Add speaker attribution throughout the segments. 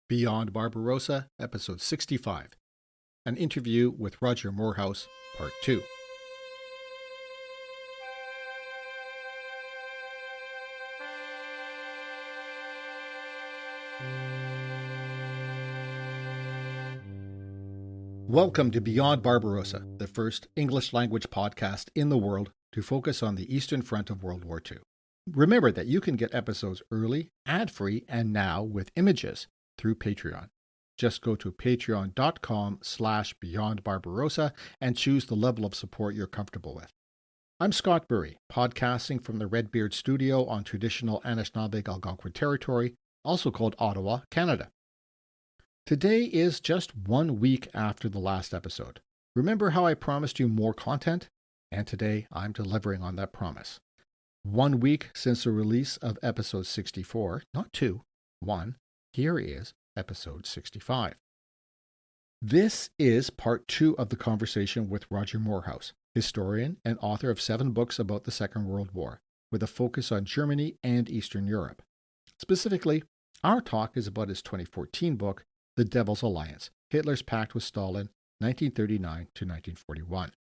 Speaker 1: Beyond Barbarossa, Episode 65, an interview with Roger Moorhouse, Part 2. Welcome to Beyond Barbarossa, the first English-language podcast in the world to focus on the Eastern Front of World War II. Remember that you can get episodes early, ad-free, and now with images through Patreon. Just go to patreon.com/beyondbarbarossa and choose the level of support you're comfortable with. I'm Scott Burry, podcasting from the Redbeard Studio on traditional Anishinaabe Algonquin territory, also called Ottawa, Canada. Today is just 1 week after the last episode. Remember how I promised you more content? And today I'm delivering on that promise. 1 week since the release of episode 64, not 2, 1. Here is episode 65. This is part 2 of the conversation with Roger Moorhouse, historian and author of 7 books about the Second World War, with a focus on Germany and Eastern Europe. Specifically, our talk is about his 2014 book, The Devil's Alliance, Hitler's Pact with Stalin, 1939 to 1941.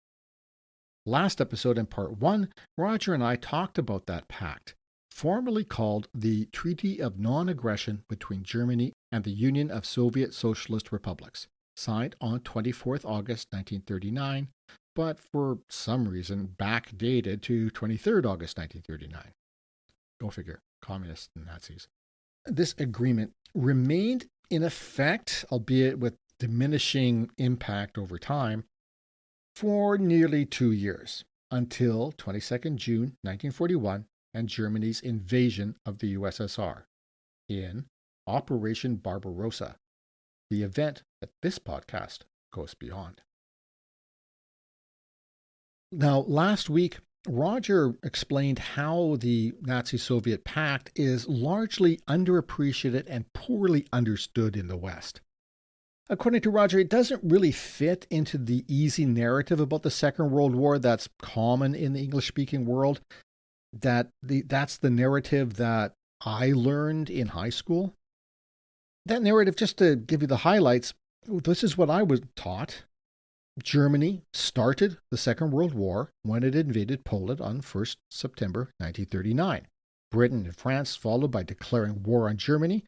Speaker 1: Last episode in part 1, Roger and I talked about that pact, formerly called the Treaty of Non-Aggression between Germany and the Union of Soviet Socialist Republics, signed on 24th August 1939, but for some reason backdated to 23rd August 1939. Go figure, communists and Nazis. This agreement remained in effect, albeit with diminishing impact over time, for nearly 2 years, until 22nd June 1941 and Germany's invasion of the USSR in Operation Barbarossa, the event that this podcast goes beyond. Now, last week, Roger explained how the Nazi-Soviet pact is largely underappreciated and poorly understood in the West. According to Roger, it doesn't really fit into the easy narrative about the Second World War that's common in the English-speaking world. That's the narrative that I learned in high school. That narrative, just to give you the highlights, this is what I was taught. Germany started the Second World War when it invaded Poland on 1st September 1939. Britain and France followed by declaring war on Germany,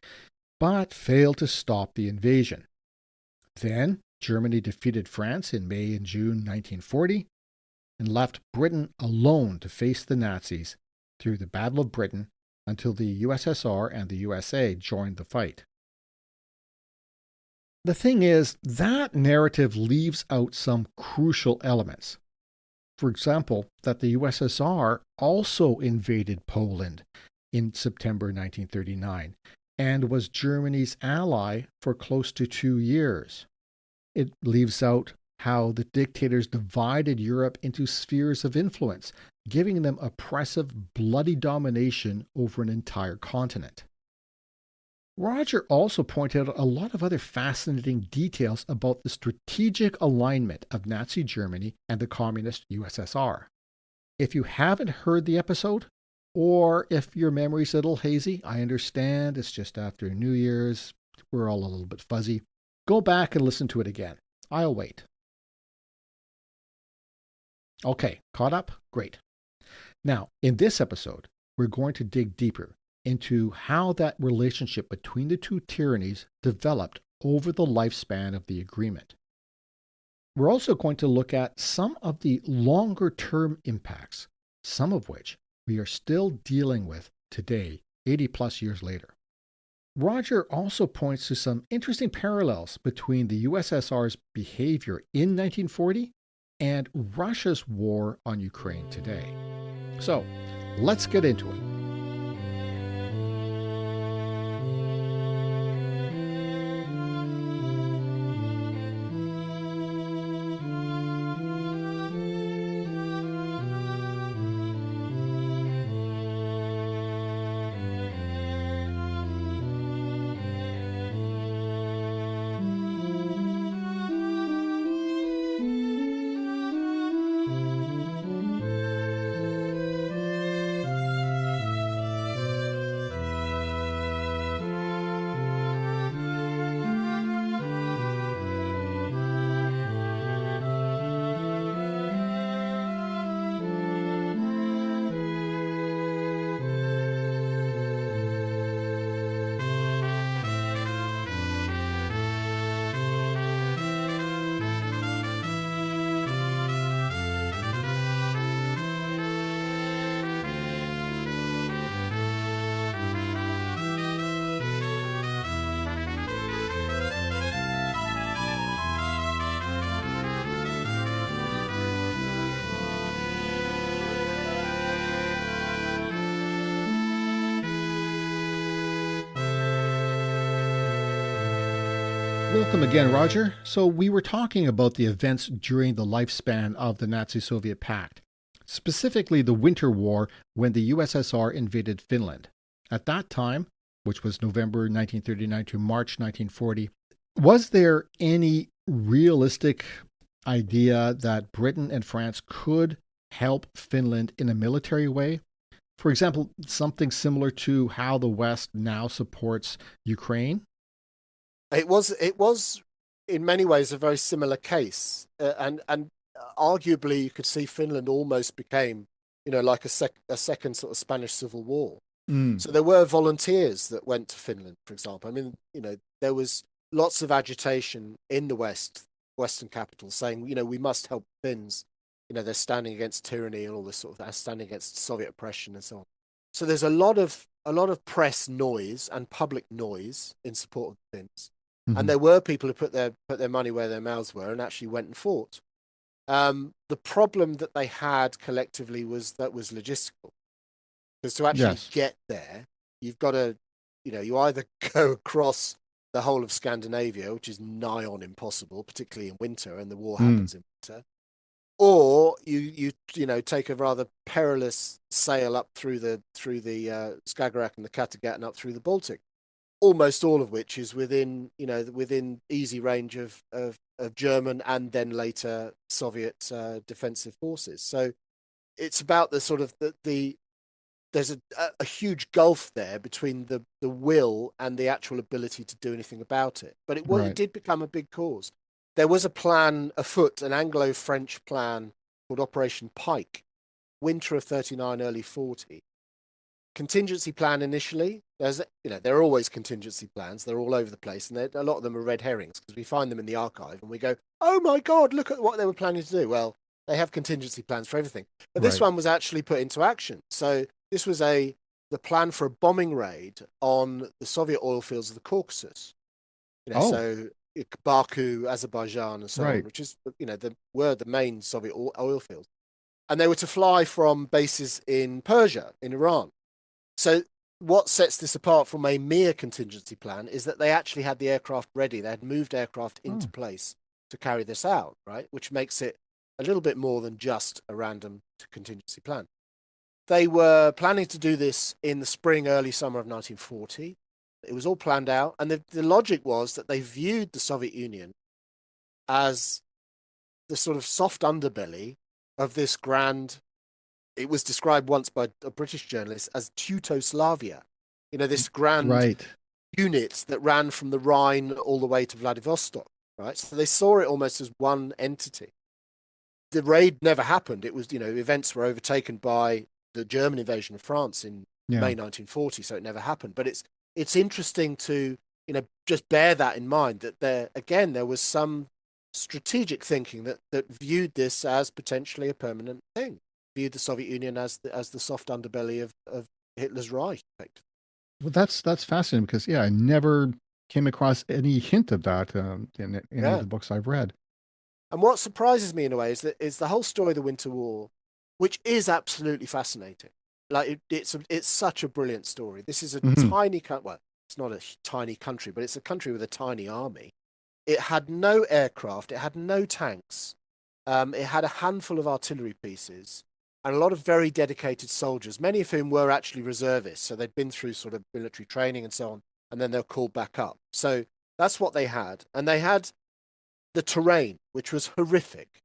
Speaker 1: but failed to stop the invasion. Then Germany defeated France in May and June 1940 and left Britain alone to face the Nazis through the Battle of Britain until the USSR and the USA joined the fight. The thing is, that narrative leaves out some crucial elements. For example, that the USSR also invaded Poland in September 1939 and was Germany's ally for close to 2 years. It leaves out how the dictators divided Europe into spheres of influence, giving them oppressive, bloody domination over an entire continent. Roger also pointed out a lot of other fascinating details about the strategic alignment of Nazi Germany and the communist USSR. If you haven't heard the episode, or if your memory's a little hazy, I understand, it's just after New Year's, we're all a little bit fuzzy. Go back and listen to it again. I'll wait. Okay, caught up? Great. Now, in this episode, we're going to dig deeper into how that relationship between the two tyrannies developed over the lifespan of the agreement. We're also going to look at some of the longer-term impacts, some of which we are still dealing with today, 80 plus years later. Roger also points to some interesting parallels between the USSR's behavior in 1940 and Russia's war on Ukraine today. So, let's get into it. Welcome again, Roger. So, we were talking about the events during the lifespan of the Nazi Soviet pact, specifically the Winter War when the USSR invaded Finland. At that time, which was November 1939 to March 1940, was there any realistic idea that Britain and France could help Finland in a military way? For example, something similar to how the West now supports Ukraine?
Speaker 2: It was in many ways a very similar case, and arguably you could see Finland almost became, like a second sort of Spanish Civil War.
Speaker 1: Mm.
Speaker 2: So there were volunteers that went to Finland, for example. I mean, there was lots of agitation in the Western capitals saying, we must help Finns. They're standing against tyranny and all this sort of thing, standing against Soviet oppression and so on. So there's a lot of press noise and public noise in support of the Finns. And
Speaker 1: Hmm.
Speaker 2: there were people who put their money where their mouths were and actually went and fought. The problem that they had collectively was logistical, because to actually
Speaker 1: Yes.
Speaker 2: get there, you've got to, you either go across the whole of Scandinavia, which is nigh on impossible, particularly in winter, and the war
Speaker 1: Mm.
Speaker 2: happens in winter, or you take a rather perilous sail up through the Skagerrak and the Kattegat and up through the Baltic, almost all of which is within easy range of German and then later Soviet defensive forces. So it's about the sort of the there's a huge gulf there between the will and the actual ability to do anything about it. But it
Speaker 1: Right.
Speaker 2: did become a big cause. There was a plan afoot, an Anglo-French plan called Operation Pike, winter of 39, early 40. Contingency plan initially. There are always contingency plans. They're all over the place, and a lot of them are red herrings because we find them in the archive and we go, "Oh my God, look at what they were planning to do." Well, they have contingency plans for everything, but this
Speaker 1: Right.
Speaker 2: one was actually put into action. So this was the plan for a bombing raid on the Soviet oil fields of the Caucasus.
Speaker 1: Oh,
Speaker 2: So Baku, Azerbaijan, and so on,
Speaker 1: right.
Speaker 2: which is were the main Soviet oil fields, and they were to fly from bases in Persia, in Iran. So what sets this apart from a mere contingency plan is that they actually had the aircraft ready. They had moved aircraft into
Speaker 1: Oh,
Speaker 2: place to carry this out, right? Which makes it a little bit more than just a random contingency plan. They were planning to do this in the spring, early summer of 1940. It was all planned out. And the logic was that they viewed the Soviet Union as the sort of soft underbelly of this grand. It was described once by a British journalist as Teutoslavia, this grand
Speaker 1: right.
Speaker 2: unit that ran from the Rhine all the way to Vladivostok, right? So they saw it almost as one entity. The raid never happened. It was, events were overtaken by the German invasion of France in
Speaker 1: Yeah.
Speaker 2: May 1940, so it never happened. But it's interesting to, just bear that in mind, that there was some strategic thinking that viewed this as potentially a permanent thing, viewed the Soviet Union as the soft underbelly of Hitler's Reich.
Speaker 1: Well, that's fascinating because yeah, I never came across any hint of that in any of
Speaker 2: Yeah.
Speaker 1: the books I've read.
Speaker 2: And what surprises me in a way is the whole story of the Winter War, which is absolutely fascinating. Like it's such a brilliant story. This is a
Speaker 1: Hmm.
Speaker 2: tiny well, it's not a tiny country, but it's a country with a tiny army. It had no aircraft, it had no tanks, it had a handful of artillery pieces, and a lot of very dedicated soldiers, many of whom were actually reservists. So they'd been through sort of military training and so on, and then they're called back up. So that's what they had. And they had the terrain, which was horrific,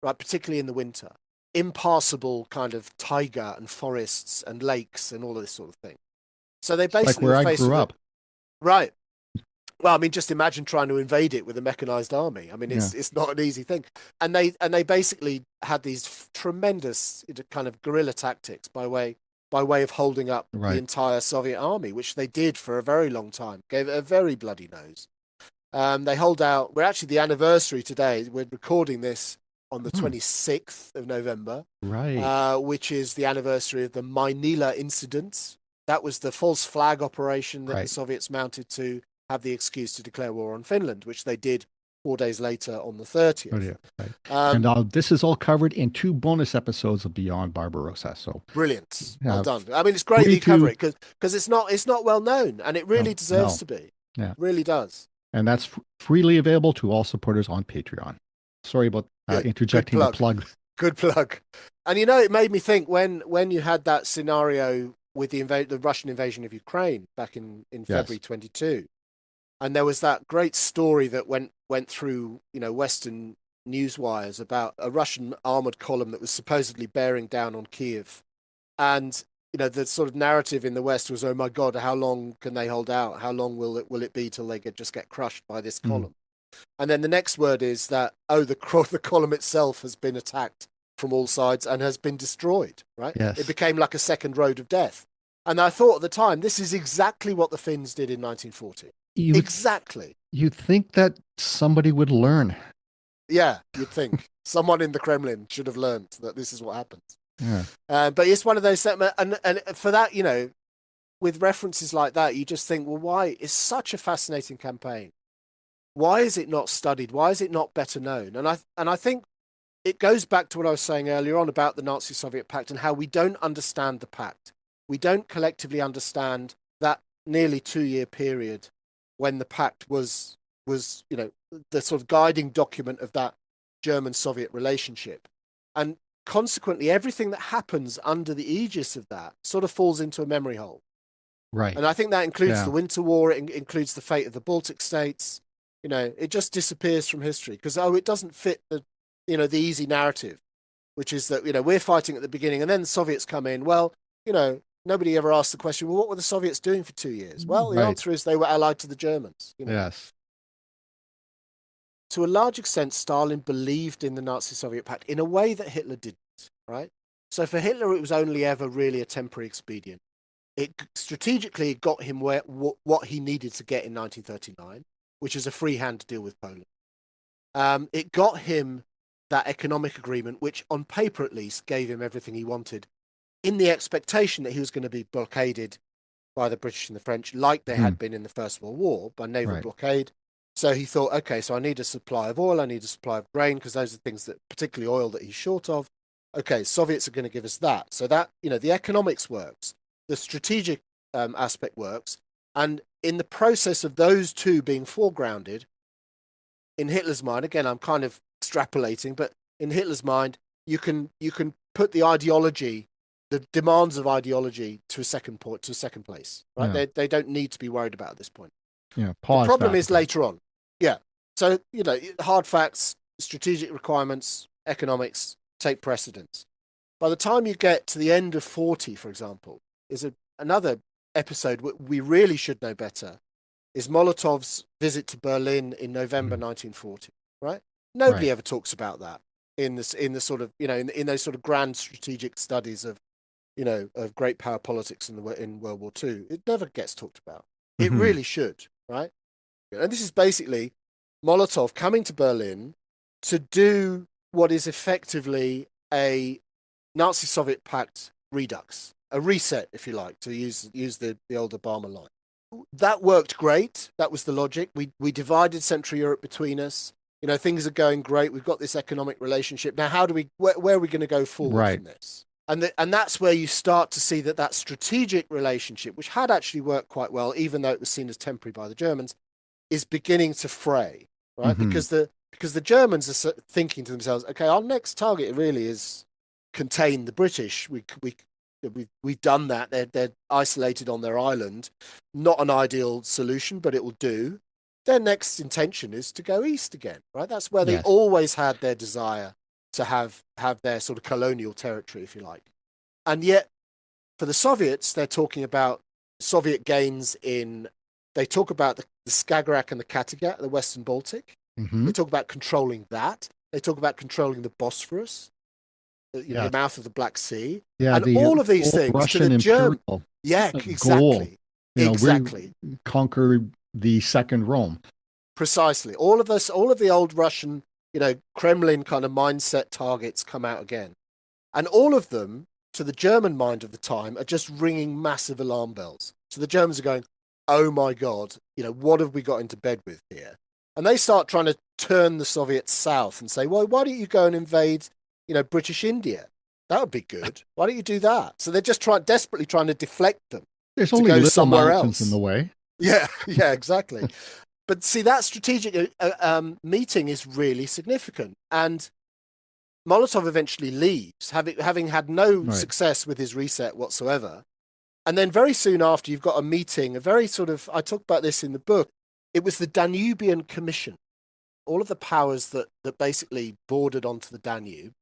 Speaker 2: right, particularly in the winter. Impassable kind of taiga and forests and lakes and all of this sort of thing. So they
Speaker 1: Like
Speaker 2: basically were
Speaker 1: where I
Speaker 2: faced
Speaker 1: grew
Speaker 2: with
Speaker 1: up.
Speaker 2: it. Right. Well, I mean, just imagine trying to invade it with a mechanized army. I mean,
Speaker 1: Yeah.
Speaker 2: it's not an easy thing. And they basically had these tremendous kind of guerrilla tactics by way of holding up the
Speaker 1: Right.
Speaker 2: entire Soviet army, which they did for a very long time. Gave it a very bloody nose. They hold out. We're actually the anniversary today. We're recording this on the
Speaker 1: Hmm.
Speaker 2: 26th of November,
Speaker 1: Right.
Speaker 2: which is the anniversary of the Mainila incident. That was the false flag operation that the
Speaker 1: Right.
Speaker 2: Soviets mounted to have the excuse to declare war on Finland, which they did 4 days later on the 30th.
Speaker 1: Oh, yeah. Right. And
Speaker 2: Um,
Speaker 1: this is all covered in two bonus episodes of Beyond Barbarossa. So
Speaker 2: Brilliant, well
Speaker 1: yeah,
Speaker 2: done. I mean, it's great that
Speaker 1: free
Speaker 2: you cover
Speaker 1: to
Speaker 2: it because it's not well known, and it
Speaker 1: no,
Speaker 2: really deserves
Speaker 1: no.
Speaker 2: to be.
Speaker 1: Yeah.
Speaker 2: Really does.
Speaker 1: And that's freely available to all supporters on Patreon. Sorry about
Speaker 2: Good
Speaker 1: interjecting the
Speaker 2: plug.
Speaker 1: plug.
Speaker 2: Good plug. And it made me think when you had that scenario with the Russian invasion of Ukraine back in February
Speaker 1: Yes.
Speaker 2: 22, and there was that great story that went through Western news wires about a Russian armored column that was supposedly bearing down on Kiev, and the sort of narrative in the West was, oh my God, how long can they hold out? How long will it be till they just get crushed by this
Speaker 1: Mm.
Speaker 2: column? And then the next word is that, oh, the column itself has been attacked from all sides and has been destroyed, right? It
Speaker 1: Yes.
Speaker 2: became like a second road of death. And I thought at the time, this is exactly what the Finns did in 1940.
Speaker 1: You would
Speaker 2: Exactly.
Speaker 1: you'd think that somebody would learn.
Speaker 2: Yeah, you'd think. Someone in the Kremlin should have learned that this is what happens.
Speaker 1: Yeah.
Speaker 2: But it's one of those, and for that, with references like that, you just think, well, why? It's such a fascinating campaign. Why is it not studied? Why is it not better known? And I think it goes back to what I was saying earlier on about the Nazi-Soviet pact and how we don't understand the pact. We don't collectively understand that nearly 2-year period when the pact was the sort of guiding document of that German-Soviet relationship. And consequently, everything that happens under the aegis of that sort of falls into a memory hole.
Speaker 1: Right.
Speaker 2: And I think that includes
Speaker 1: Yeah.
Speaker 2: the Winter War, it includes the fate of the Baltic states. It just disappears from history because, it doesn't fit the easy narrative, which is that, we're fighting at the beginning and then the Soviets come in. Well, nobody ever asked the question, well, what were the Soviets doing for 2 years? Well, the
Speaker 1: Right.
Speaker 2: answer is they were allied to the Germans.
Speaker 1: Yes.
Speaker 2: To a large extent, Stalin believed in the Nazi-Soviet pact in a way that Hitler didn't, right? So for Hitler, it was only ever really a temporary expedient. It strategically got him what he needed to get in 1939, which is a free hand to deal with Poland. It got him that economic agreement, which on paper at least gave him everything he wanted, in the expectation that he was going to be blockaded by the British and the French, like they
Speaker 1: Hmm.
Speaker 2: had been in the First World War, by naval
Speaker 1: Right.
Speaker 2: blockade. So he thought, okay, so I need a supply of oil, I need a supply of grain, because those are things that, particularly oil, that he's short of. Okay, Soviets are going to give us that. So that, the economics works, the strategic aspect works. And in the process of those two being foregrounded, in Hitler's mind, again, I'm kind of extrapolating, but in Hitler's mind, you can put the ideology, the demands of ideology, to a second place, right?
Speaker 1: Yeah.
Speaker 2: They don't need to be worried about at this point.
Speaker 1: Yeah.
Speaker 2: The
Speaker 1: Pause
Speaker 2: problem
Speaker 1: that.
Speaker 2: is later on. Yeah. So, hard facts, strategic requirements, economics take precedence. By the time you get to the end of 40, for example, is another episode we really should know better, is Molotov's visit to Berlin in November 1940, right? Nobody
Speaker 1: Right.
Speaker 2: ever talks about that in the sort of, in those sort of grand strategic studies of, of great power politics in World War II. It never gets talked about. It
Speaker 1: Hmm.
Speaker 2: really should, right? And this is basically Molotov coming to Berlin to do what is effectively a Nazi-Soviet pact redux, a reset, if you like, to use the old Obama line. That worked great. That was the logic. We divided Central Europe between us. Things are going great. We've got this economic relationship. Now, where are we going to go forward
Speaker 1: Right.
Speaker 2: from this? And that's where you start to see that strategic relationship, which had actually worked quite well, even though it was seen as temporary by the Germans, is beginning to fray, right?
Speaker 1: Hmm.
Speaker 2: Because the Germans are thinking to themselves, okay, our next target really is contain the British. We've done that. They're isolated on their island. Not an ideal solution, but it will do. Their next intention is to go east again, right? That's where they
Speaker 1: Yes.
Speaker 2: always had their desire to have their sort of colonial territory, if you like. And yet, for the Soviets, they're talking about Soviet gains in. They talk about the Skagerrak and the Kattegat, the Western Baltic.
Speaker 1: Hmm.
Speaker 2: They talk about controlling that. They talk about controlling the Bosphorus, the
Speaker 1: Yes.
Speaker 2: mouth of the Black Sea,
Speaker 1: Yeah.
Speaker 2: and
Speaker 1: The
Speaker 2: all of these
Speaker 1: full
Speaker 2: things to the
Speaker 1: Russian
Speaker 2: German.
Speaker 1: imperial
Speaker 2: Yeah,
Speaker 1: goal.
Speaker 2: exactly,
Speaker 1: We
Speaker 2: exactly,
Speaker 1: conquer the second Rome.
Speaker 2: precisely. All of this, all of the old Russian, Kremlin kind of mindset targets come out again, and all of them, to the German mind of the time, are just ringing massive alarm bells. So the Germans are going, "Oh my God, what have we got into bed with here?" And they start trying to turn the Soviets south and say, "Well, why don't you go and invade, British India? That would be good. Why don't you do that?" So they're just desperately trying to deflect them
Speaker 1: There's
Speaker 2: to
Speaker 1: only
Speaker 2: go
Speaker 1: little
Speaker 2: somewhere
Speaker 1: mountains in the
Speaker 2: else.
Speaker 1: way.
Speaker 2: Yeah, yeah, exactly. But see, that strategic meeting is really significant. And Molotov eventually leaves, having had no
Speaker 1: Right.
Speaker 2: success with his reset whatsoever. And then very soon after, you've got a meeting, a very sort of, I talk about this in the book, it was the Danubian Commission. All of the powers that basically bordered onto the Danube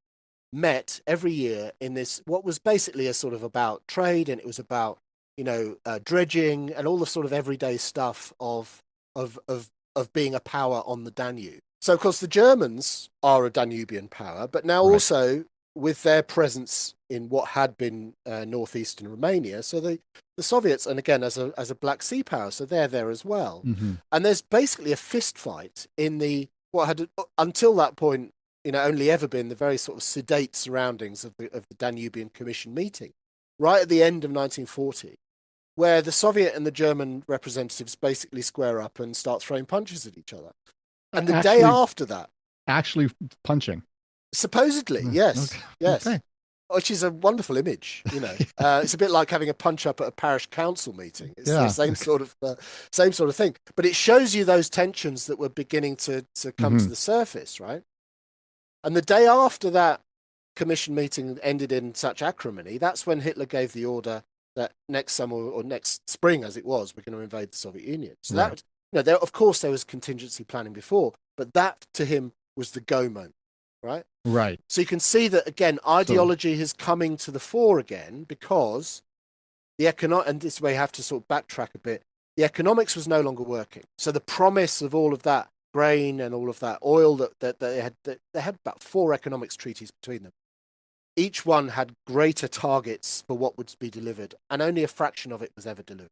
Speaker 2: met every year in this, what was basically a sort of about trade, and it was about, dredging and all the sort of everyday stuff of being a power on the Danube. So, of course, the Germans are a Danubian power, but now
Speaker 1: Right.
Speaker 2: also with their presence in what had been northeastern Romania. So the Soviets, and again, as a Black Sea power, so they're there as well.
Speaker 1: Mm-hmm.
Speaker 2: And there's basically a fist fight in what had until that point, only ever been the very sort of sedate surroundings of the Danubian Commission meeting, right at the end of 1940, where the Soviet and the German representatives basically square up and start throwing punches at each other. And the day
Speaker 1: Actually,
Speaker 2: after that,
Speaker 1: actually punching.
Speaker 2: supposedly,
Speaker 1: Mm,
Speaker 2: yes,
Speaker 1: okay.
Speaker 2: yes,
Speaker 1: Okay.
Speaker 2: which is a wonderful image. It's a bit like having a punch up at a parish council meeting. It's the
Speaker 1: Yeah.
Speaker 2: same sort of thing. But it shows you those tensions that were beginning to come
Speaker 1: Mm-hmm.
Speaker 2: to the surface, right? And the day after that commission meeting ended in such acrimony, that's when Hitler gave the order that next summer or next spring, as it was, we're going to invade the Soviet Union. So
Speaker 1: Right.
Speaker 2: of course, there was contingency planning before, but that to him was the go moment, right?
Speaker 1: Right.
Speaker 2: So you can see that again,
Speaker 1: So
Speaker 2: ideology is coming to the fore again because and this way you have to sort of backtrack a bit. The economics was no longer working. So the promise of all of that grain and all of that oil that they had about 4 economics treaties between them. Each one had greater targets for what would be delivered, and only a fraction of it was ever delivered.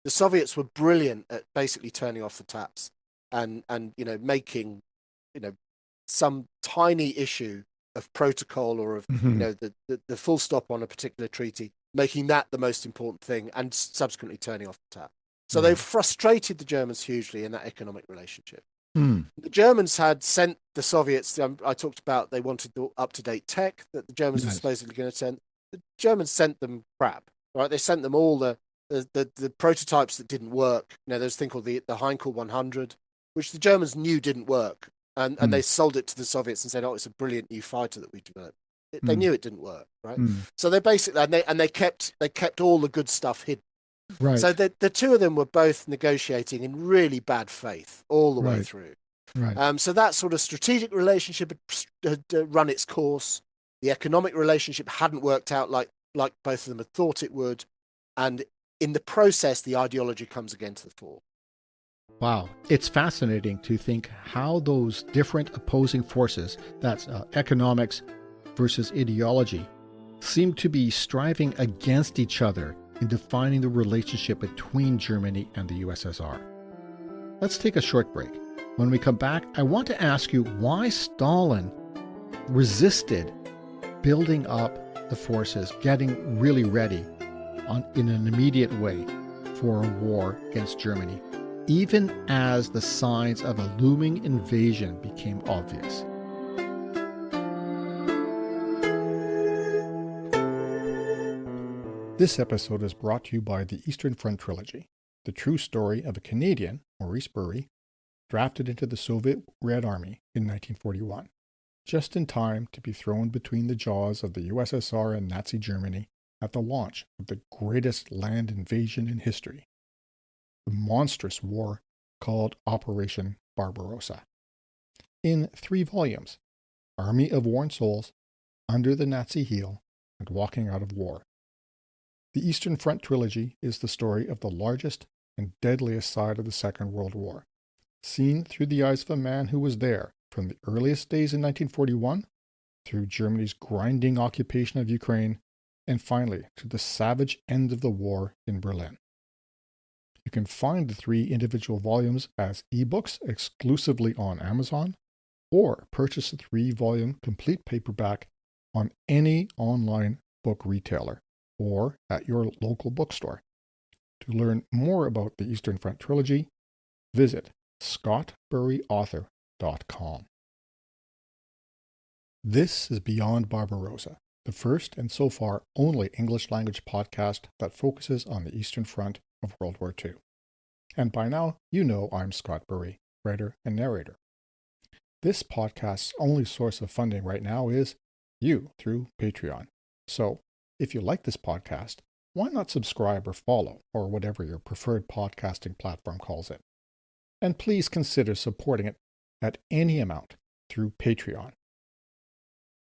Speaker 2: The Soviets were brilliant at basically turning off the taps and making some tiny issue of protocol or of
Speaker 1: mm-hmm.
Speaker 2: the full stop on a particular treaty, making that the most important thing, and subsequently turning off the tap. So they
Speaker 1: Right.
Speaker 2: frustrated the Germans hugely in that economic relationship.
Speaker 1: Mm.
Speaker 2: The Germans had sent the Soviets, I talked about they wanted the up-to-date tech that the Germans were
Speaker 1: Yes.
Speaker 2: supposedly going to send. The Germans sent them crap, right? They sent them all the prototypes that didn't work. There's a thing called the Heinkel 100, which the Germans knew didn't work. And
Speaker 1: Mm.
Speaker 2: they sold it to the Soviets and said, "Oh, it's a brilliant new fighter that we developed." They
Speaker 1: Mm.
Speaker 2: knew it didn't work, right?
Speaker 1: Mm.
Speaker 2: So they basically they kept all the good stuff hidden. So
Speaker 1: Right.
Speaker 2: the two of them were both negotiating in really bad faith all the way
Speaker 1: Right.
Speaker 2: through.
Speaker 1: Right.
Speaker 2: So that sort of strategic relationship had run its course. The economic relationship hadn't worked out like both of them had thought it would, and in the process, the ideology comes again to the fore.
Speaker 1: Wow. It's fascinating to think how those different opposing forces, that's economics versus ideology, seem to be striving against each other in defining the relationship between Germany and the USSR. Let's take a short break. When we come back, I want to ask you why Stalin resisted building up the forces, getting really ready in an immediate way for a war against Germany, even as the signs of a looming invasion became obvious. This episode is brought to you by the Eastern Front Trilogy, the true story of a Canadian, Maurice Bury, drafted into the Soviet Red Army in 1941, just in time to be thrown between the jaws of the USSR and Nazi Germany at the launch of the greatest land invasion in history, the monstrous war called Operation Barbarossa. In 3 volumes, Army of Worn Souls, Under the Nazi Heel, and Walking Out of War. The Eastern Front Trilogy is the story of the largest and deadliest side of the Second World War, seen through the eyes of a man who was there from the earliest days in 1941, through Germany's grinding occupation of Ukraine, and finally to the savage end of the war in Berlin. You can find the 3 individual volumes as ebooks exclusively on Amazon, or purchase the 3-volume complete paperback on any online book retailer or at your local bookstore. To learn more about the Eastern Front Trilogy, visit scottburyauthor.com. This is Beyond Barbarossa, the first and so far only English language podcast that focuses on the Eastern Front of World War II. And by now, you know I'm Scott Burry, writer and narrator. This podcast's only source of funding right now is you through Patreon. So, if you like this podcast, why not subscribe or follow, or whatever your preferred podcasting platform calls it? And please consider supporting it at any amount through Patreon.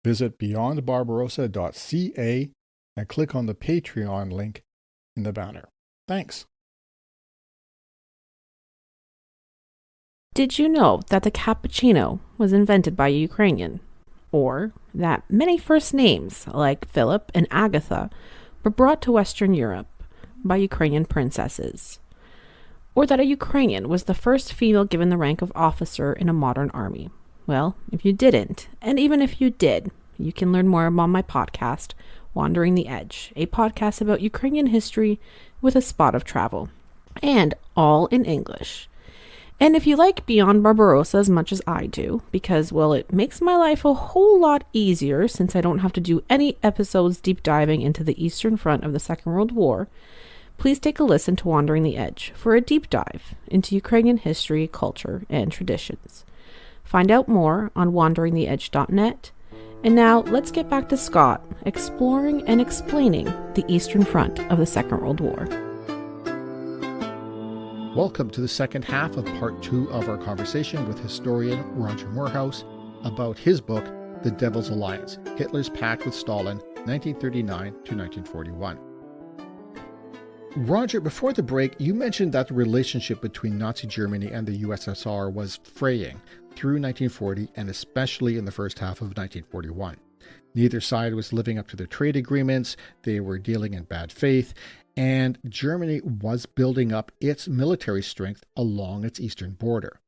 Speaker 1: Visit beyondbarbarossa.ca and click on the Patreon link in the banner. Thanks.
Speaker 3: Did you know that the cappuccino was invented by a Ukrainian? Or that many first names, like Philip and Agatha, were brought to Western Europe by Ukrainian princesses? Or that a Ukrainian was the first female given the rank of officer in a modern army? Well, if you didn't, and even if you did, you can learn more on my podcast, Wandering the Edge, a podcast about Ukrainian history with a spot of travel. And all in English. And if you like Beyond Barbarossa as much as I do, because, well, it makes my life a whole lot easier since I don't have to do any episodes deep diving into the Eastern Front of the Second World War, please take a listen to Wandering the Edge for a deep dive into Ukrainian history, culture, and traditions. Find out more on wanderingtheedge.net. And now let's get back to Scott exploring and explaining the Eastern Front of the Second World War.
Speaker 1: Welcome to the second half of part 2 of our conversation with historian Roger Moorhouse about his book, The Devil's Alliance, Hitler's Pact with Stalin, 1939 to 1941. Roger, before the break, you mentioned that the relationship between Nazi Germany and the USSR was fraying through 1940 and especially in the first half of 1941. Neither side was living up to their trade agreements, they were dealing in bad faith, and Germany was building up its military strength along its eastern border.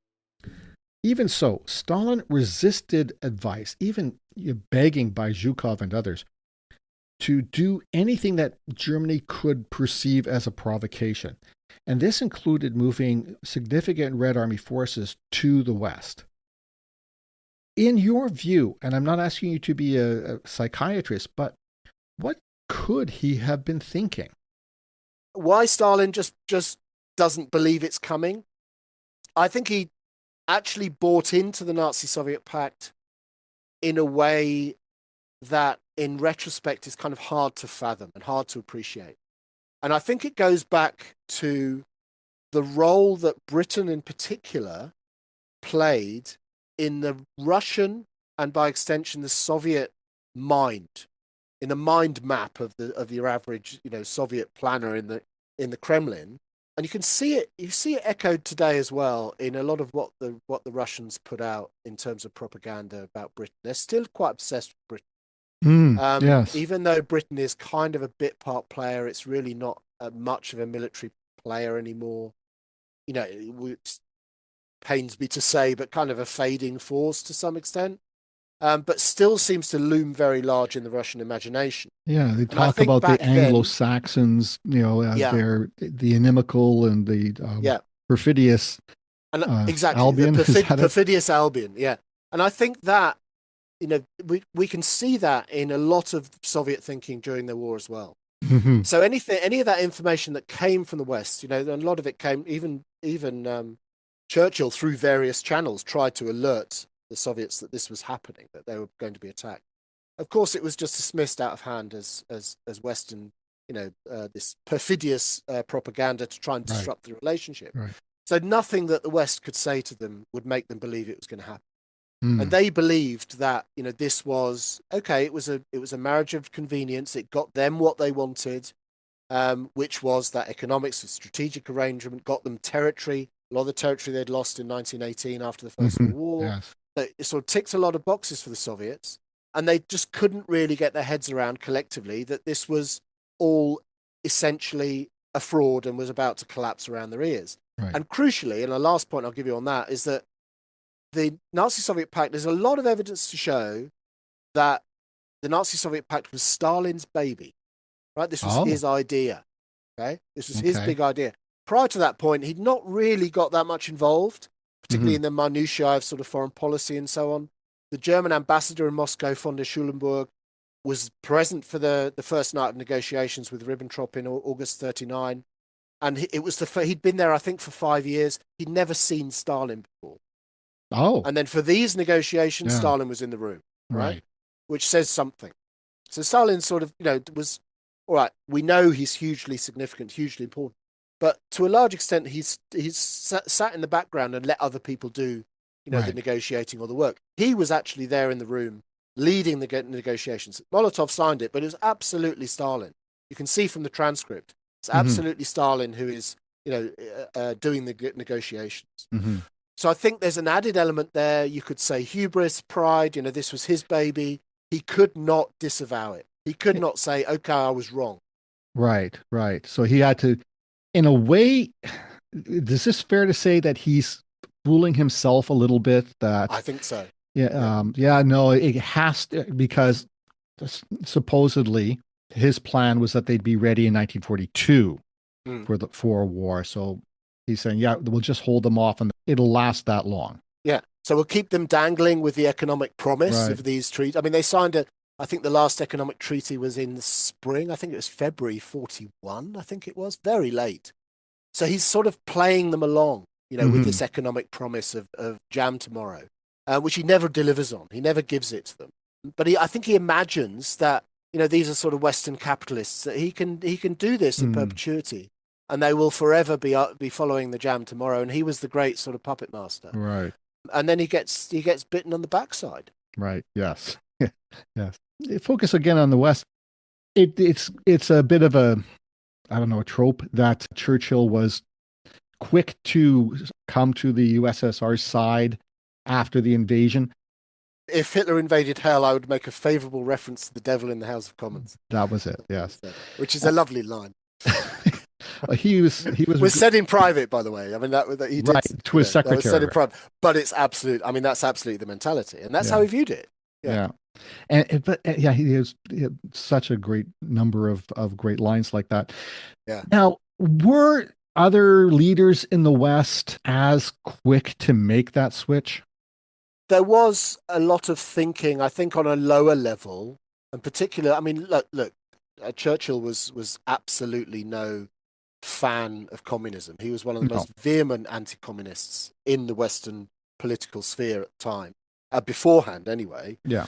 Speaker 1: Even so, Stalin resisted advice, even begging by Zhukov and others, to do anything that Germany could perceive as a provocation. And this included moving significant Red Army forces to the west. In your view, and I'm not asking you to be a psychiatrist, but what could he have been thinking?
Speaker 2: Why Stalin just doesn't believe it's coming? I think he actually bought into the Nazi-Soviet pact in a way that, in retrospect, is kind of hard to fathom and hard to appreciate. And I think it goes back to the role that Britain in particular played in the Russian and, by extension, the Soviet mind, in the mind map of your average, Soviet planner in the Kremlin. And you can see it. You see it echoed today as well in a lot of what the Russians put out in terms of propaganda about Britain. They're still quite obsessed with Britain.
Speaker 1: Yes.
Speaker 2: Even though Britain is kind of a bit part player, it's really not much of a military player anymore. It pains me to say, but kind of a fading force to some extent. But still seems to loom very large in the Russian imagination.
Speaker 1: Yeah, they talk about the Anglo-Saxons, as they're the inimical and the perfidious
Speaker 2: exactly,
Speaker 1: Albion.
Speaker 2: The perfidious Albion, yeah. And I think that, we can see that in a lot of Soviet thinking during the war as well.
Speaker 1: Mm-hmm.
Speaker 2: So any of that information that came from the West, and a lot of it came, even Churchill, through various channels, tried to alert the Soviets that this was happening, that they were going to be attacked. Of course, it was just dismissed out of hand as Western, this perfidious propaganda to try and disrupt the relationship.
Speaker 1: Right.
Speaker 2: So nothing that the West could say to them would make them believe it was going to happen. And they believed that, this was okay. It was a marriage of convenience. It got them what they wanted, which was that economics of strategic arrangement, got them territory, a lot of the territory they'd lost in 1918 after the First World War.
Speaker 1: Yes.
Speaker 2: It sort of ticked a lot of boxes for the Soviets, and they just couldn't really get their heads around collectively that this was all essentially a fraud and was about to collapse around their ears.
Speaker 1: Right.
Speaker 2: And crucially, and the last point I'll give you on that is that the Nazi-Soviet pact, there's a lot of evidence to show that the Nazi-Soviet pact was Stalin's baby, right? This was his idea, okay? This was his big idea. Prior to that point, he'd not really got that much involved, particularly in the minutiae of sort of foreign policy and so on. The German ambassador in Moscow, von der Schulenburg, was present for the first night of negotiations with Ribbentrop in August 1939. And it was he'd been there, I think, for 5 years. He'd never seen Stalin before.
Speaker 1: Oh,
Speaker 2: And then for these negotiations,
Speaker 1: yeah.
Speaker 2: Stalin was in the room, right?
Speaker 1: Right.
Speaker 2: Which says something. So Stalin sort of, was, all right, we know he's hugely significant, hugely important. But to a large extent, he's sat in the background and let other people do, the
Speaker 1: Right.
Speaker 2: negotiating or the work. He was actually there in the room leading the negotiations. Molotov signed it, but it was absolutely Stalin. You can see from the transcript, it's
Speaker 1: Hmm.
Speaker 2: absolutely Stalin who is, doing the negotiations.
Speaker 1: Hmm.
Speaker 2: So I think there's an added element there. You could say hubris, pride. This was his baby. He could not disavow it. He could not say, "Okay, I was wrong."
Speaker 1: Right. Right. So he had to, in a way, is this fair to say that he's fooling himself a little bit? That
Speaker 2: I think so.
Speaker 1: yeah,
Speaker 2: Yeah.
Speaker 1: yeah, no, it has to, because supposedly his plan was that they'd be ready in 1942
Speaker 2: Mm.
Speaker 1: for the war. So he's saying, yeah, we'll just hold them off and it'll last that long.
Speaker 2: Yeah. So we'll keep them dangling with the economic promise
Speaker 1: Right.
Speaker 2: of these treaties. I mean, they signed I think the last economic treaty was in the spring. I think it was February 41. I think it was very late. So he's sort of playing them along, with
Speaker 1: Hmm.
Speaker 2: this economic promise of jam tomorrow, which he never delivers on. He never gives it to them. But I think he imagines that, these are sort of Western capitalists, that he can do this in
Speaker 1: Mm.
Speaker 2: perpetuity, and they will forever be following the jam tomorrow. And he was the great sort of puppet master.
Speaker 1: Right.
Speaker 2: And then he gets bitten on the backside.
Speaker 1: Right. Yes. Yes. Focus again on the West. It's a bit of a, I don't know, a trope that Churchill was quick to come to the USSR side after the invasion.
Speaker 2: If Hitler invaded hell, I would make a favourable reference to the devil in the House of Commons.
Speaker 1: That was it.
Speaker 2: That's what he
Speaker 1: Yes.
Speaker 2: said, which is a lovely line.
Speaker 1: He was
Speaker 2: Was said in private, by the way. I mean, that he did,
Speaker 1: right to his
Speaker 2: that was said
Speaker 1: secretary.
Speaker 2: in private. But it's absolute. I mean, that's absolutely the mentality, and that's how
Speaker 1: Yeah.
Speaker 2: he viewed it. Yeah,
Speaker 1: Yeah. But yeah, he had such a great number of great lines like that.
Speaker 2: yeah.
Speaker 1: Now, were other leaders in the West as quick to make that switch?
Speaker 2: There was a lot of thinking, I think, on a lower level, in particular. I mean, look. Churchill was absolutely no fan of communism. He was one of the
Speaker 1: No.
Speaker 2: most vehement anti-communists in the Western political sphere at the time, beforehand anyway.
Speaker 1: Yeah.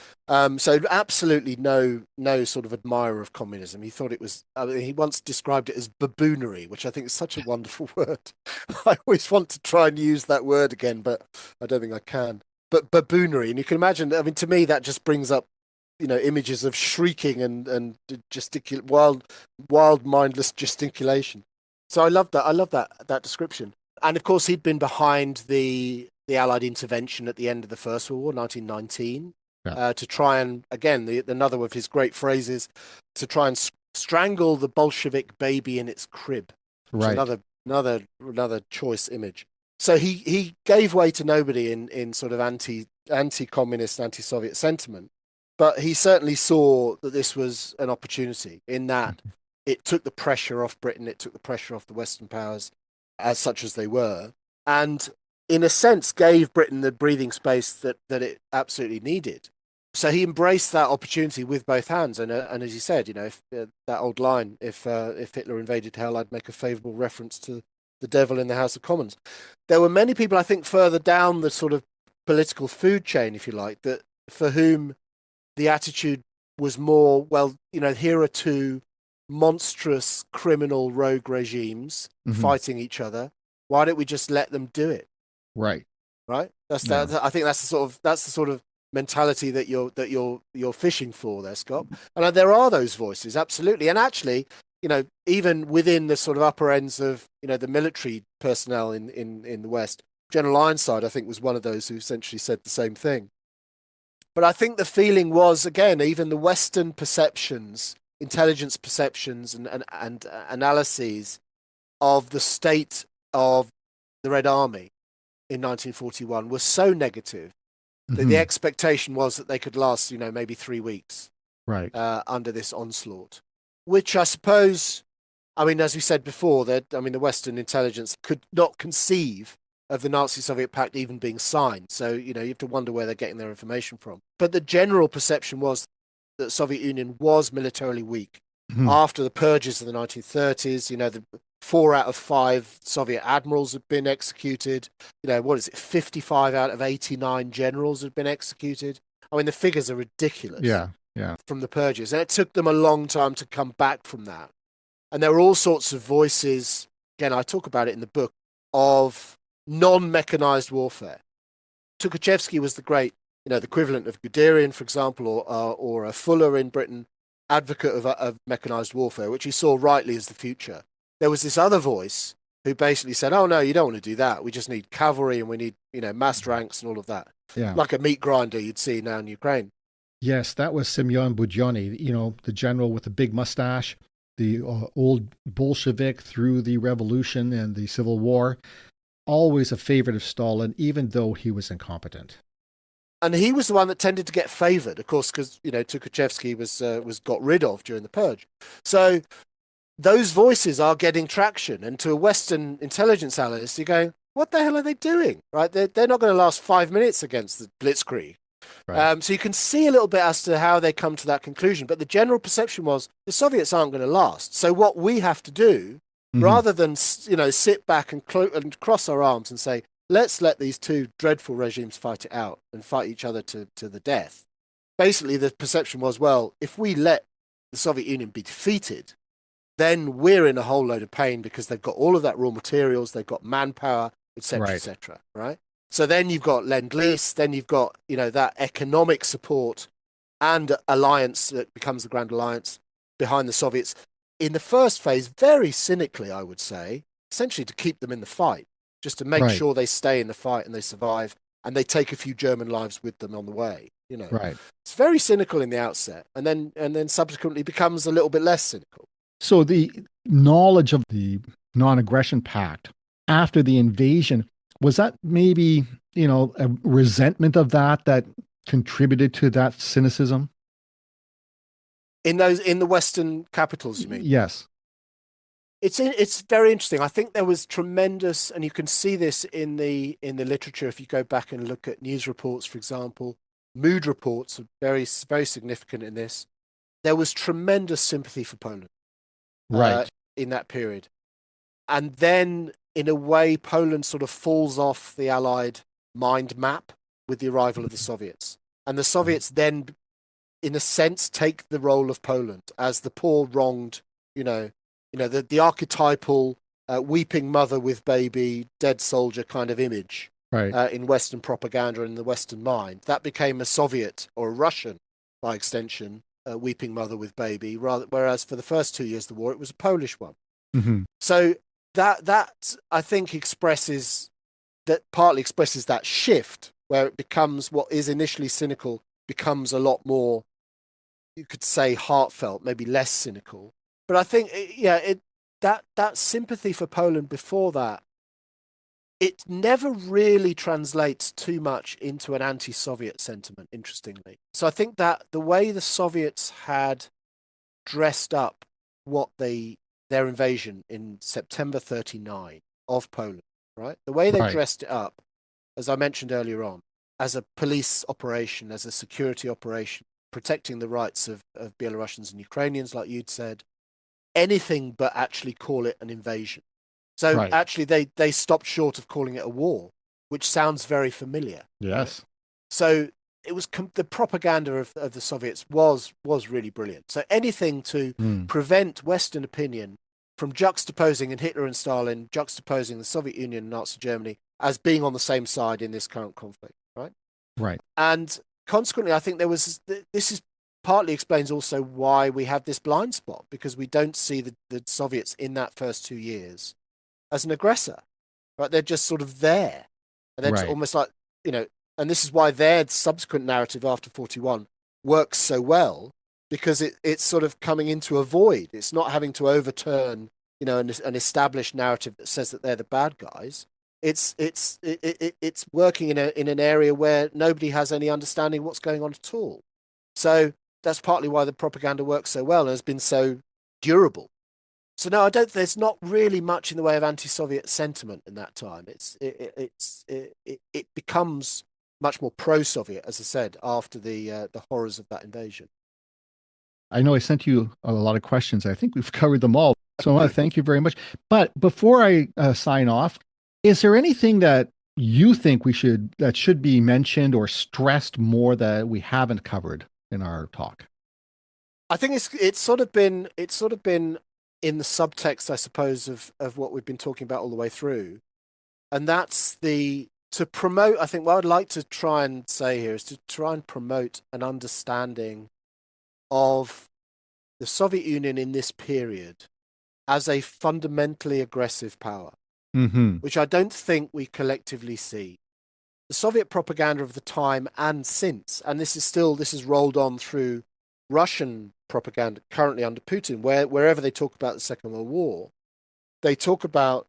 Speaker 2: So absolutely no sort of admirer of communism. He thought it was. I mean, he once described it as baboonery, which I think is such a wonderful word. I always want to try and use that word again, but I don't think I can. But baboonery, and you can imagine. I mean, to me, that just brings up images of shrieking and wild mindless gesticulation. So I love that. I love that description. And of course, he'd been behind the Allied intervention at the end of the First World War, 1919,
Speaker 1: Yeah.
Speaker 2: to try and, again, another of his great phrases, to try and strangle the Bolshevik baby in its crib, which is
Speaker 1: Right.
Speaker 2: another choice image. So he gave way to nobody in sort of anti-communist, anti-Soviet sentiment, but he certainly saw that this was an opportunity in that it took the pressure off Britain, it took the pressure off the Western powers, as such as they were, and in a sense gave Britain the breathing space that it absolutely needed. So he embraced that opportunity with both hands, and as he said, if that old line, if Hitler invaded hell, I'd make a favourable reference to the devil in the House of Commons. There were many people, I think, further down the sort of political food chain, if you like, that for whom the attitude was more, well, here are two monstrous criminal rogue regimes
Speaker 1: Hmm.
Speaker 2: fighting each other. Why don't we just let them do it?
Speaker 1: Right.
Speaker 2: Right?
Speaker 1: Yeah.
Speaker 2: I think that's the sort of mentality that you're fishing for there, Scott. And there are those voices, absolutely. And actually, even within the sort of upper ends of the military personnel in the West, General Ironside, I think, was one of those who essentially said the same thing. But I think the feeling was, again, even the Western perceptions, intelligence perceptions, and analyses of the state of the Red Army in 1941 were so negative that the
Speaker 1: Hmm.
Speaker 2: expectation was that they could last, maybe 3 weeks
Speaker 1: Right.
Speaker 2: under this onslaught, which I suppose, I mean, as we said before, that the Western intelligence could not conceive of the Nazi-Soviet pact even being signed. So, you have to wonder where they're getting their information from. But the general perception was that the Soviet Union was militarily weak
Speaker 1: Mhm.
Speaker 2: after the purges of the 1930s. 4 out of 5 Soviet admirals had been executed. 55 out of 89 generals had been executed. I mean, the figures are ridiculous.
Speaker 1: Yeah.
Speaker 2: From the purges. And it took them a long time to come back from that. And there were all sorts of voices, again, I talk about it in the book, of non-mechanized warfare. Tukhachevsky was the great, the equivalent of Guderian, for example, or a Fuller in Britain, advocate of mechanized warfare, which he saw rightly as the future. There was this other voice who basically said, oh, no, you don't want to do that. We just need cavalry and we need, massed ranks and all of that.
Speaker 1: Yeah.
Speaker 2: Like a meat grinder you'd see now in Ukraine.
Speaker 1: Yes, that was Semyon Budyonny, the general with the big mustache, the old Bolshevik through the revolution and the Civil War. Always a favorite of Stalin, even though he was incompetent.
Speaker 2: And he was the one that tended to get favored, of course, because Tukhachevsky was got rid of during the purge. So those voices are getting traction, and to a Western intelligence analyst, you go, "What the hell are they doing?" Right? They're not going to last 5 minutes against the Blitzkrieg. Right. So you can see a little bit as to how they come to that conclusion. But the general perception was the Soviets aren't going to last. So what we have to do, rather than sit back and cross our arms and say, let's let these two dreadful regimes fight it out and fight each other to the death. Basically, the perception was, well, if we let the Soviet Union be defeated, then we're in a whole load of pain because they've got all of that raw materials, they've got manpower, etc., etc. Right? So then you've got Lend-Lease, then you've got that economic support and alliance that becomes the Grand Alliance behind the Soviets. In the first phase, very cynically, I would say, essentially to keep them in the fight. Just to make sure they stay in the fight and they survive, and they take a few German lives with them on the way.
Speaker 1: Right.
Speaker 2: It's very cynical in the outset, and then subsequently becomes a little bit less cynical.
Speaker 1: So the knowledge of the non-aggression pact after the invasion, was that maybe a resentment of that contributed to that cynicism?
Speaker 2: In the Western capitals, you mean?
Speaker 1: Yes.
Speaker 2: It's very interesting. I think there was tremendous, and you can see this in the literature if you go back and look at news reports, for example. Mood reports are very, very significant in this. There was tremendous sympathy for Poland, in that period, and then in a way, Poland sort of falls off the Allied mind map with the arrival of the Soviets, and the Soviets then, in a sense, take the role of Poland as the poor, wronged, the archetypal weeping mother with baby, dead soldier kind of image in Western propaganda and the Western mind. That became a Soviet or a Russian, by extension, weeping mother with baby, whereas for the first 2 years of the war, it was a Polish one.
Speaker 1: Mm-hmm.
Speaker 2: So that I think partly expresses that shift where it becomes what is initially cynical becomes a lot more, you could say, heartfelt, maybe less cynical. But I think, that sympathy for Poland before that, it never really translates too much into an anti-Soviet sentiment, interestingly. So I think that the way the Soviets had dressed up their invasion in September 1939 of Poland, right? The way they dressed it up, as I mentioned earlier on, as a police operation, as a security operation, protecting the rights of Belarusians and Ukrainians, like you'd said, anything but actually call it an invasion. So actually they stopped short of calling it a war, which sounds very familiar.
Speaker 1: Yes.
Speaker 2: Right? So it was the propaganda of the Soviets was really brilliant. So anything to prevent Western opinion from juxtaposing, and Hitler and Stalin juxtaposing the Soviet Union and Nazi Germany as being on the same side in this current conflict, right?
Speaker 1: Right.
Speaker 2: And consequently, I think this is partly explains also why we have this blind spot, because we don't see the Soviets in that first 2 years as an aggressor, right? They're just sort of there. And they're almost like, and this is why their subsequent narrative after 1941 works so well, because it's sort of coming into a void. It's not having to overturn, an established narrative that says that they're the bad guys. It's working in an area where nobody has any understanding of what's going on at all. So that's partly why the propaganda works so well and has been so durable. So no, there's not really much in the way of anti-Soviet sentiment in that time. It becomes much more pro-Soviet, as I said, after the horrors of that invasion.
Speaker 1: I know I sent you a lot of questions. I think we've covered them all. So I want to thank you very much. But before I sign off, is there anything that you think that should be mentioned or stressed more that we haven't covered in our talk?
Speaker 2: I think it's sort of been in the subtext, I suppose, of what we've been talking about all the way through, and that's the to promote. I think what I'd like to try and say here is to try and promote an understanding of the Soviet Union in this period as a fundamentally aggressive power,
Speaker 1: Mm-hmm.
Speaker 2: which I don't think we collectively see. The Soviet propaganda of the time and since, and this is rolled on through Russian propaganda currently under Putin, wherever they talk about the Second World War, they talk about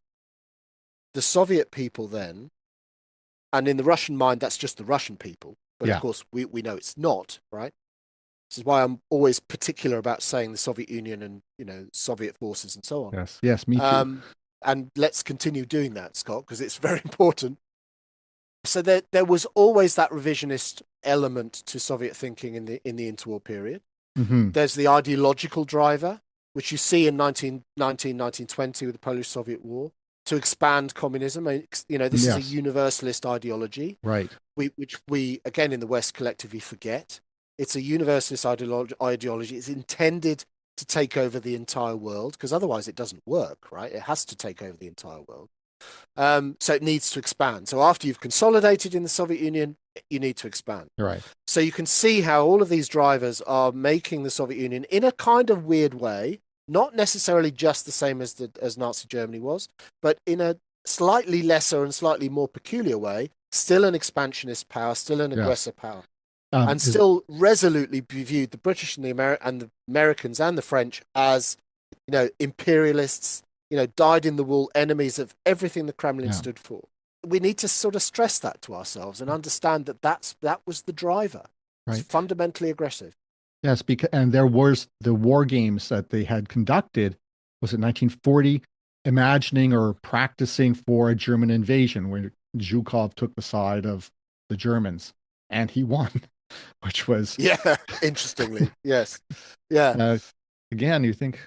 Speaker 2: the Soviet people then, and in the Russian mind, that's just the Russian people. But of
Speaker 1: Yeah.
Speaker 2: course, we know it's not, right? This is why I'm always particular about saying the Soviet Union and Soviet forces and so on.
Speaker 1: Yes. Yes. Me too.
Speaker 2: And let's continue doing that, Scott, because it's very important. So there was always that revisionist element to Soviet thinking in the interwar period.
Speaker 1: Mm-hmm.
Speaker 2: There's the ideological driver, which you see in 1920 with the Polish-Soviet War, to expand communism. This is a
Speaker 1: Yes.
Speaker 2: universalist ideology,
Speaker 1: Right.
Speaker 2: which we, again, in the West collectively forget. It's a universalist ideology. It's intended to take over the entire world, because otherwise it doesn't work, right? It has to take over the entire world. So it needs to expand. So after you've consolidated in the Soviet Union, you need to expand.
Speaker 1: Right.
Speaker 2: So you can see how all of these drivers are making the Soviet Union in a kind of weird way, not necessarily just the same as Nazi Germany was, but in a slightly lesser and slightly more peculiar way, still an expansionist power, still an
Speaker 1: Yes.
Speaker 2: aggressor power,
Speaker 1: Um,
Speaker 2: and
Speaker 1: is-
Speaker 2: still resolutely viewed the British and the Americans and the French as imperialists, dyed-in-the-wool enemies of everything the Kremlin
Speaker 1: Yeah.
Speaker 2: stood for. We need to sort of stress that to ourselves and understand that was the driver. It's
Speaker 1: Right.
Speaker 2: fundamentally aggressive.
Speaker 1: Yes, and there was the war games that they had conducted, was it 1940, imagining or practicing for a German invasion, where Zhukov took the side of the Germans, and he won, which was
Speaker 2: Yeah, interestingly, yes, yeah.
Speaker 1: uh, again, you think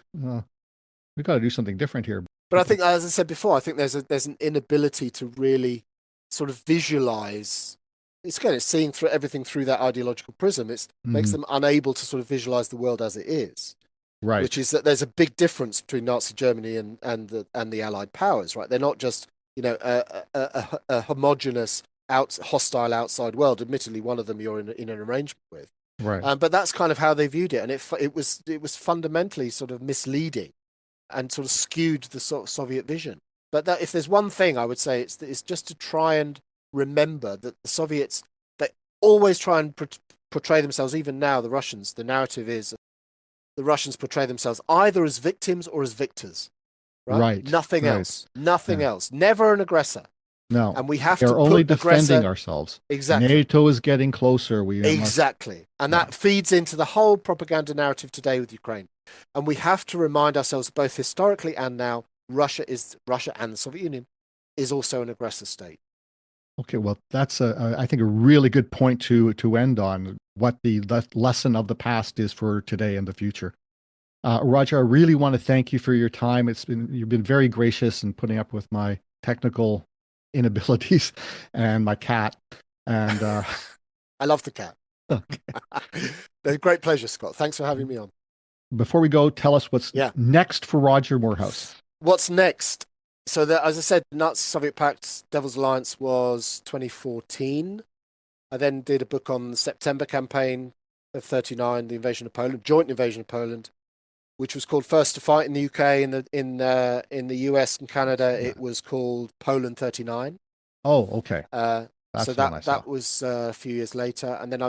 Speaker 1: we got to do something different here.
Speaker 2: But I think, as I said before, I think there's an inability to really sort of visualize. It's seeing through everything through that ideological prism. It makes
Speaker 1: Mhm.
Speaker 2: them unable to sort of visualize the world as it is.
Speaker 1: Right.
Speaker 2: Which is that there's a big difference between Nazi Germany and the Allied powers, right? They're not just a homogenous hostile outside world. Admittedly, one of them you're in an arrangement with,
Speaker 1: Right.
Speaker 2: but that's kind of how they viewed it, and it was fundamentally sort of misleading and sort of skewed the sort of Soviet vision. But that if there's one thing I would say, it's just to try and remember that the Soviets, they always try and portray themselves. Even now, the Russians, the narrative is the Russians portray themselves either as victims or as victors. Right?
Speaker 1: Right.
Speaker 2: Nothing
Speaker 1: Right.
Speaker 2: else. Nothing
Speaker 1: Yeah.
Speaker 2: else. Never an aggressor.
Speaker 1: No,
Speaker 2: And we have
Speaker 1: they're
Speaker 2: to
Speaker 1: only
Speaker 2: put
Speaker 1: defending
Speaker 2: aggressor
Speaker 1: ourselves.
Speaker 2: exactly.
Speaker 1: NATO is getting closer. We must.
Speaker 2: Exactly. And
Speaker 1: Yeah.
Speaker 2: that feeds into the whole propaganda narrative today with Ukraine. And we have to remind ourselves, both historically and now, Russia and the Soviet Union is also an aggressor state.
Speaker 1: Okay, well, that's I think a really good point to end on. What the lesson of the past is for today and the future. Roger, I really want to thank you for your time. You've been very gracious in putting up with my technical inabilities and my cat. And
Speaker 2: I love the cat.
Speaker 1: okay.
Speaker 2: A great pleasure, Scott. Thanks for having me on.
Speaker 1: Before we go, tell us what's
Speaker 2: Yeah.
Speaker 1: next for Roger Moorhouse.
Speaker 2: What's next? So, as I said, Nazi-Soviet Pact, Devil's Alliance was 2014. I then did a book on the September campaign of 39, the invasion of Poland, joint invasion of Poland, which was called First to Fight in the UK. In the US and Canada,
Speaker 1: Yeah.
Speaker 2: it was called Poland 39.
Speaker 1: Oh, okay.
Speaker 2: So
Speaker 1: That's one I saw.
Speaker 2: that was a few years later, and then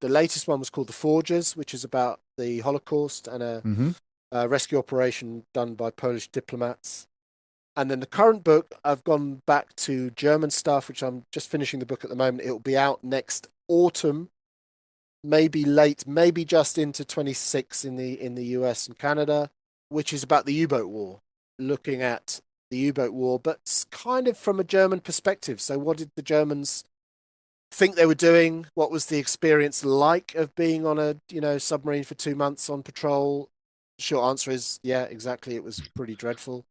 Speaker 2: the latest one was called The Forgers, which is about the Holocaust and
Speaker 1: Mm-hmm.
Speaker 2: a rescue operation done by Polish diplomats. And then the current book, I've gone back to German stuff, which I'm just finishing the book at the moment. It will be out next autumn, maybe late, maybe just into 26 in the US and Canada, which is about the U-boat war, looking at the U-boat war, but kind of from a German perspective. So what did the Germans think they were doing? What was the experience like of being on a submarine for 2 months on patrol? short answer is, yeah, exactly. It was pretty dreadful.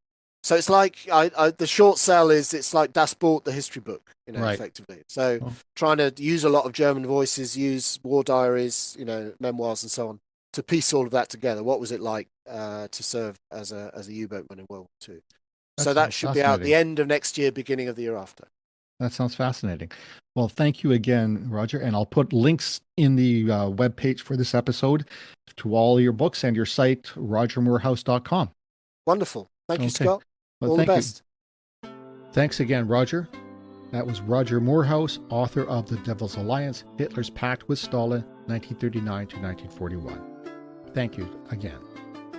Speaker 2: So it's like the short sell is it's like Das Boot, the history book,
Speaker 1: Right.
Speaker 2: effectively. So
Speaker 1: Oh.
Speaker 2: trying to use a lot of German voices, use war diaries, memoirs and so on to piece all of that together. What was it like to serve as a U-boatman in World War II? So that
Speaker 1: sounds
Speaker 2: should be out the
Speaker 1: fascinating.
Speaker 2: end of next year, beginning of the year after.
Speaker 1: That sounds fascinating. Well, thank you again, Roger. And I'll put links in the webpage for this episode to all your books and your site, rogermoorhouse.com.
Speaker 2: Wonderful. Thank you,
Speaker 1: Okay.
Speaker 2: Scott.
Speaker 1: Well,
Speaker 2: All the
Speaker 1: thank you.
Speaker 2: best.
Speaker 1: Thanks again, Roger. That was Roger Moorhouse, author of The Devil's Alliance, Hitler's Pact with Stalin, 1939 to 1941. Thank you again.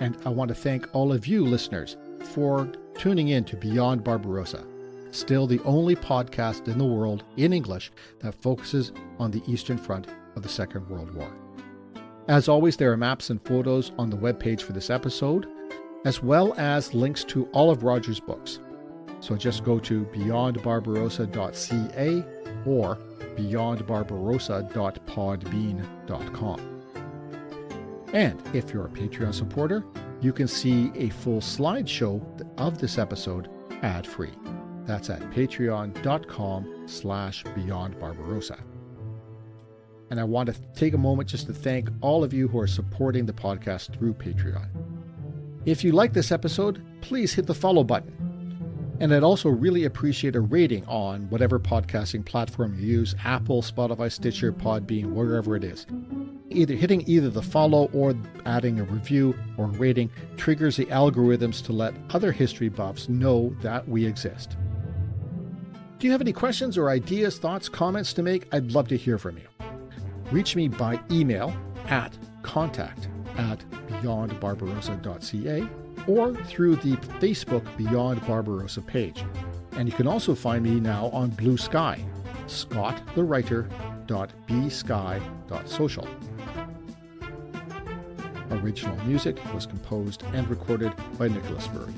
Speaker 1: And I want to thank all of you listeners for tuning in to Beyond Barbarossa, still the only podcast in the world in English that focuses on the Eastern Front of the Second World War. As always, there are maps and photos on the webpage for this episode, as well as links to all of Roger's books. So just go to beyondbarbarossa.ca or beyondbarbarossa.podbean.com. And if you're a Patreon supporter, you can see a full slideshow of this episode ad-free. That's at patreon.com/beyondbarbarossa. And I want to take a moment just to thank all of you who are supporting the podcast through Patreon. If you like this episode, please hit the follow button. And I'd also really appreciate a rating on whatever podcasting platform you use, Apple, Spotify, Stitcher, Podbean, wherever it is. Hitting either the follow or adding a review or rating triggers the algorithms to let other history buffs know that we exist. Do you have any questions or ideas, thoughts, comments to make? I'd love to hear from you. Reach me by email at contact@beyondbarbarossa.ca or through the Facebook Beyond Barbarossa page. And you can also find me now on Blue Sky, scottthewriter.bsky.social. Original music was composed and recorded by Nicholas Burry.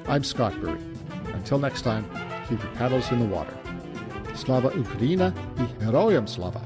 Speaker 1: I'm Scott Burry. Until next time, keep your paddles in the water. Slava Ukraina i Heroyam Slava.